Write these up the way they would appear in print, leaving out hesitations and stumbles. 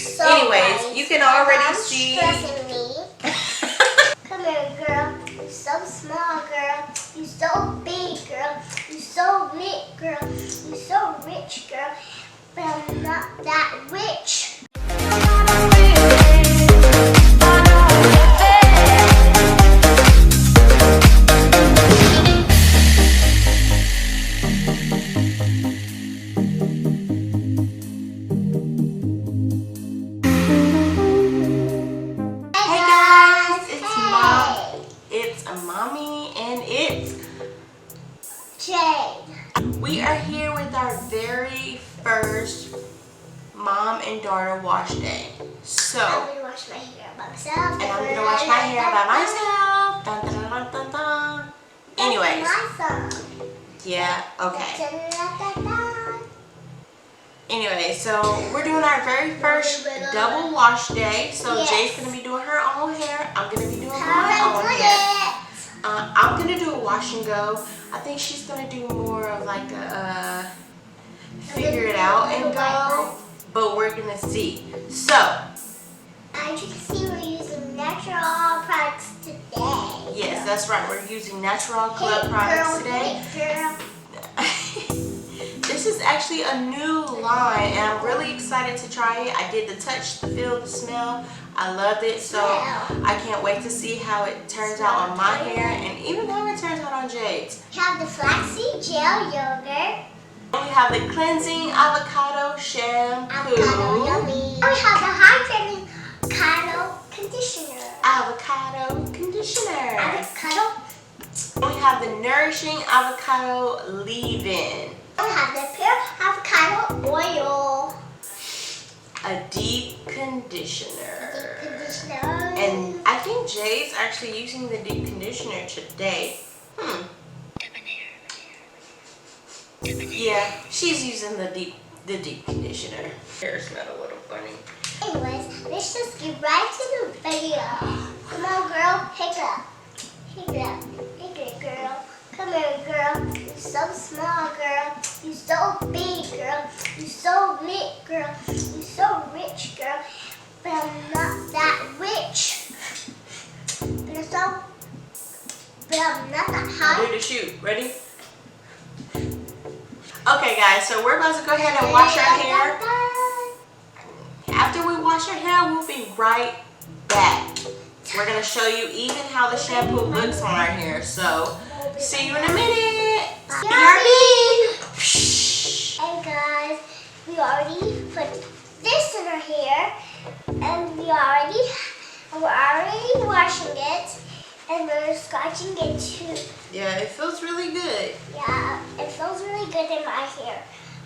So anyways, nice. you can already Mom's see. stressing me. Come here, girl. You're so small, girl. You're so big, girl. You're so lit, girl. You're so rich, girl. But I'm not that rich. Mommy and it's Jade. We are here with our very first mom and daughter wash day. So I'm gonna wash my hair by myself. And I'm gonna wash my hair by myself. Dun, dun, dun, dun, dun. Anyways. That's my song. Yeah, okay. Dun, dun, dun, dun. Anyway, so we're doing our very first double wash day. So Yes. Jade's gonna be doing her own hair. I'm gonna be doing How my I own do hair. it. I'm gonna do a wash and go. I think she's gonna do more of like a figure it out and go, but we're gonna see. So, as you can see, we're using naturAll products today. yes, that's right. We're using naturAll Club products today. Hey, girl. This is actually a new line, and I'm really excited to try it. I did the touch, the feel, the smell. I loved it, so I can't wait to see how it turns out on my hair, and even how it turns out on Jade's. We have the flaxseed gel yogurt. We have the cleansing avocado shampoo. Avocado yummy. We have the hydrating avocado conditioner. Avocado conditioner. Avocado. We have the nourishing avocado leave-in. We have the pure avocado oil. A deep conditioner. Deep conditioner. And I think Jade's actually using the deep conditioner today. Yeah, she's using the deep conditioner. Hair's not a little funny. Anyways, let's just get right to the video. Come on, girl. Pick it up. Pick it up. Pick it, girl. Come here, girl. You're so small, girl. You're so big, girl. You're so lit, girl. You're so rich, girl. But I'm not that rich. But I'm not that high. Do the shoot. Ready? Okay, guys. So we're about to go ahead and wash our hair. After we wash our hair, we'll be right back. We're gonna show you even how the shampoo looks on our hair. So see you in a minute. BRB. And guys, we already put this in our hair, and we're already washing it, and we're scratching it too. Yeah, it feels really good. Yeah, it feels really good in my hair.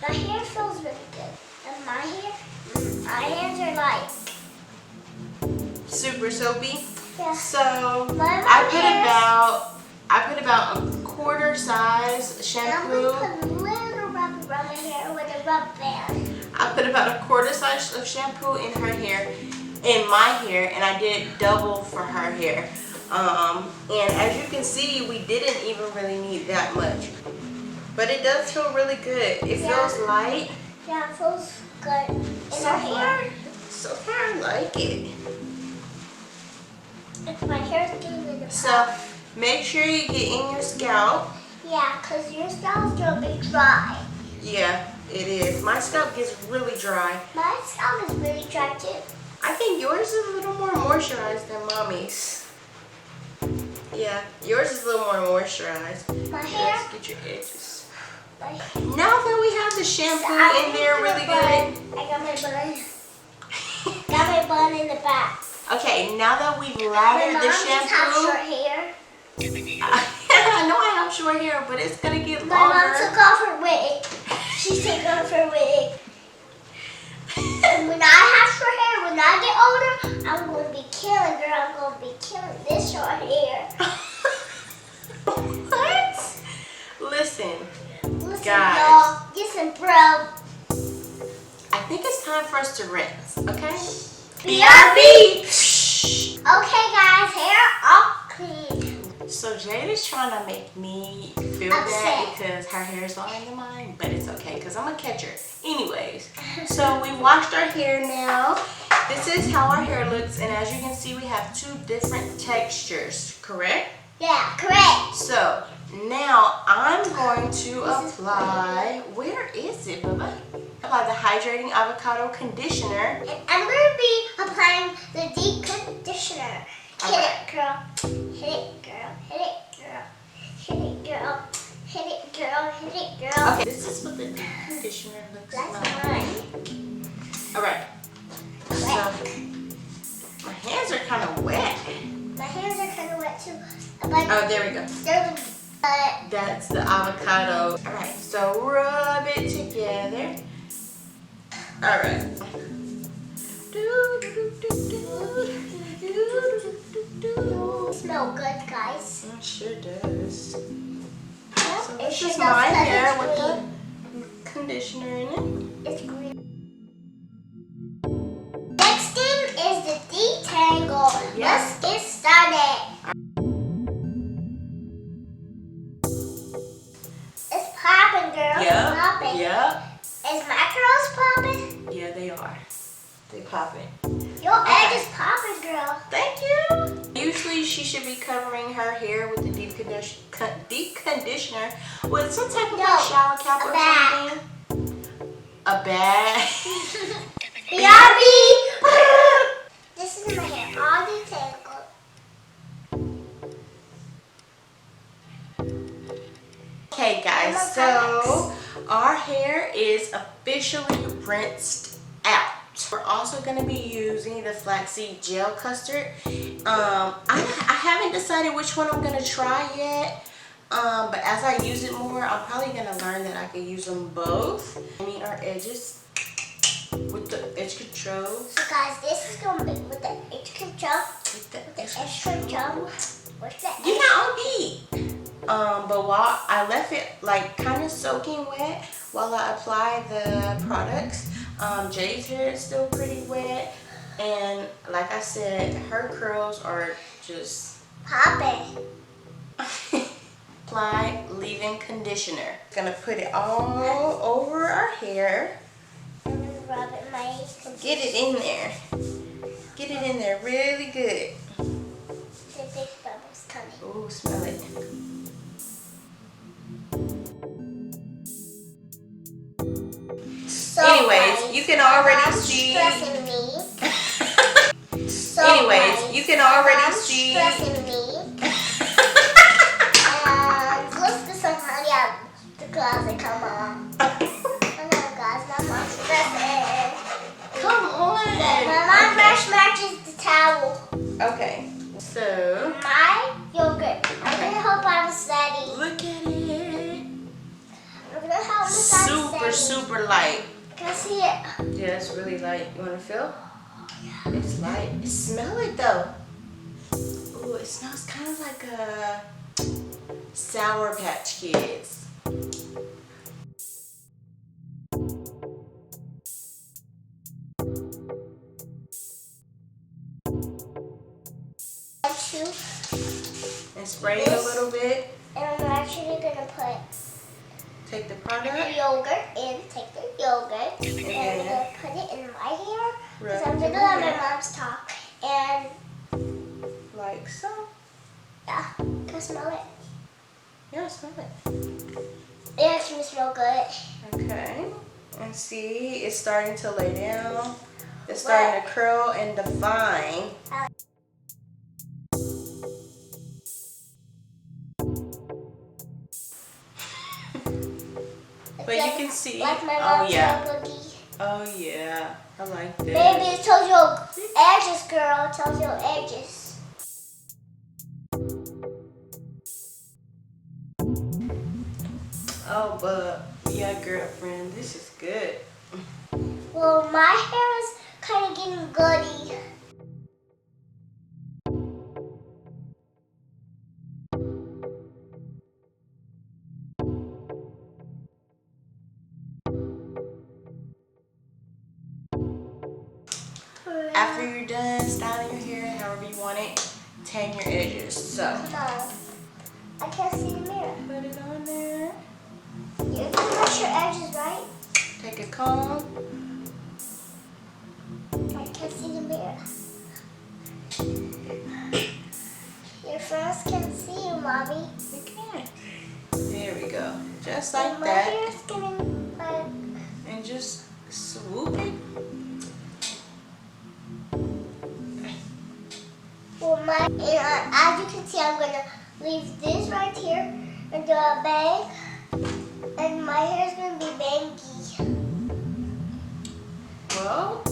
My hair feels really good, and my hands are like super soapy. Yeah. So My I put about a quarter size shampoo. I'm gonna put a little rubber around my hair with a rubber band. I put about a quarter size of shampoo in her hair, in my hair, and I did double for her hair. And as you can see, we didn't even really need that much, but it does feel really good. It feels light. Yeah, it feels good in our hair. So far, I like it. If my hair's getting in the So make sure you get in your scalp. yeah, because your scalp's gonna be dry. Yeah, it is. My scalp gets really dry. My scalp is really dry too. I think yours is a little more moisturized than mommy's. Yeah, yours is a little more moisturized. My hair. Let's get your edges. My Now that we have the shampoo in there really good. I got my bun. Got my bun in the back. Okay, now that we've lathered the shampoo. My mom just has short hair. I know I have short hair, but it's gonna get My longer. mom took off her wig. She took off her wig. And when I have short hair, when I get older, I'm going to be killing, girl. I'm going to be killing this short hair. What? Listen, Guys. Y'all. Listen, bro. I think it's time for us to rinse, okay? BRB. Okay, guys, hair all clean. So Jade is trying to make me feel Upset. bad because her hair is longer than mine, but it's okay because I'm a catcher. Anyways, so we washed our hair now, This is how our hair looks, and as you can see, we have 2 different textures, correct? Yeah, correct. So now I'm going to apply, where is it, Bubba? Apply the hydrating avocado conditioner. And I'm going to be applying the deep conditioner. Hit it, girl. Hit it, girl. Hit it, girl. Hit it, girl. Hit it, girl. Hit it, girl. Okay, this is what the deep conditioner looks That's like. mine. All right. So my hands are kind of wet. My hands are kind of wet too. But Oh, there we go. but That's the avocado. All right, so rub it together. All right. smell good, guys. It sure does. So It this sure is does my 'cause hair it's with green. the conditioner in it. It's green. Next thing is the detangle. Yeah. Let's get started. It's popping, girl. Yep. It's popping. Yep. Is my curls popping? Yeah, they are. They popping. Your edge is popping, girl. Thank you. Usually she should be covering her hair with the deep conditioner with some type of like shower cap or something. A bag. BRB. This is my hair, all detangled. Okay guys, so our hair is officially rinsed out. We're also going to be using the flaxseed gel custard. I haven't decided which one I'm going to try yet. But as I use it more, I'm probably going to learn that I can use them both. I mean our edges with the edge control. So guys, this is going to be with the edge control. With the The edge edge control. control. What's that? You're not OD. But while I left it like kind of soaking wet while I apply the products, Jay's hair is still pretty wet, and like I said, her curls are just Popping. apply leave-in conditioner. Gonna put it all over our hair. I'm going to rub it in my Get it in there. Get it in there really good. The big bubbles coming. Ooh, smell it. So Anyways, guys, you can already my mom's see. stressing me. So Anyways, guys, you can my already mom's see. stressing me. And let's get some honey out of the closet. Come on. Come on, guys. My mom's stressing. Come on. My mom brush matches the towel. Okay, so My yogurt. I'm gonna help out with Sadie. look at it. I'm gonna help with Sadie. Super light. Can I see it? Yeah, it's really light. You want to feel? It's light. Smell it though. Ooh, it smells kind of like a Sour Patch Kids. And spray it a little bit. And I'm actually gonna Take the put product. the yogurt in. Take the yogurt. And I'm then gonna put it in my hair. Because rub I'm it gonna in let your my mom's talk. And like so. yeah, can I smell it? Yeah, smell it. It actually smells good. Okay. And see, it's starting to lay down. It's starting to curl and define. But you can see. Like my Oh mom's yeah. cookie. Oh yeah. I like this. Baby, it tells your edges, girl. It tells your edges. Oh, but yeah, girlfriend, this is good. Well, my hair is kind of getting goody. After you're done styling your hair however you want it, tan your edges. So Come on. I can't see the mirror. put it on there. You can brush your edges, right? Take a comb. I can't see the else can see you, Mommy. You can. There we go. Just like And my that. hair's getting like. And just swoop it. Well, and as you can see, I'm gonna leave this right here and do a bang, and my hair's gonna be bangy. Well,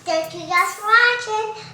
Thank you guys for watching.